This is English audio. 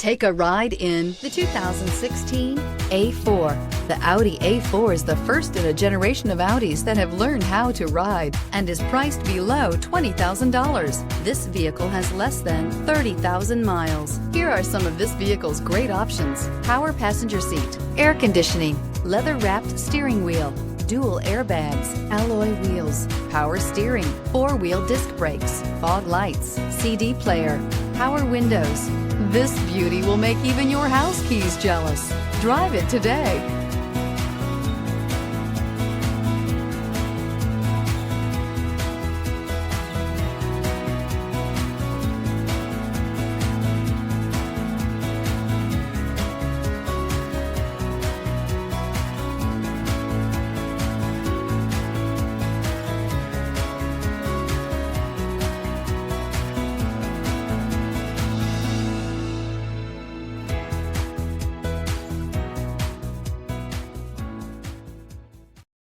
Take a ride in the 2016 A4. The Audi A4 is the first in a generation of Audis that have learned how to ride and is priced below $20,000. This vehicle has less than 30,000 miles. Here are some of this vehicle's great options: power passenger seat, air conditioning, leather-wrapped steering wheel, dual airbags, alloy wheels, power steering, four-wheel disc brakes, fog lights, CD player, power windows. This beauty will make even your house keys jealous. Drive it today.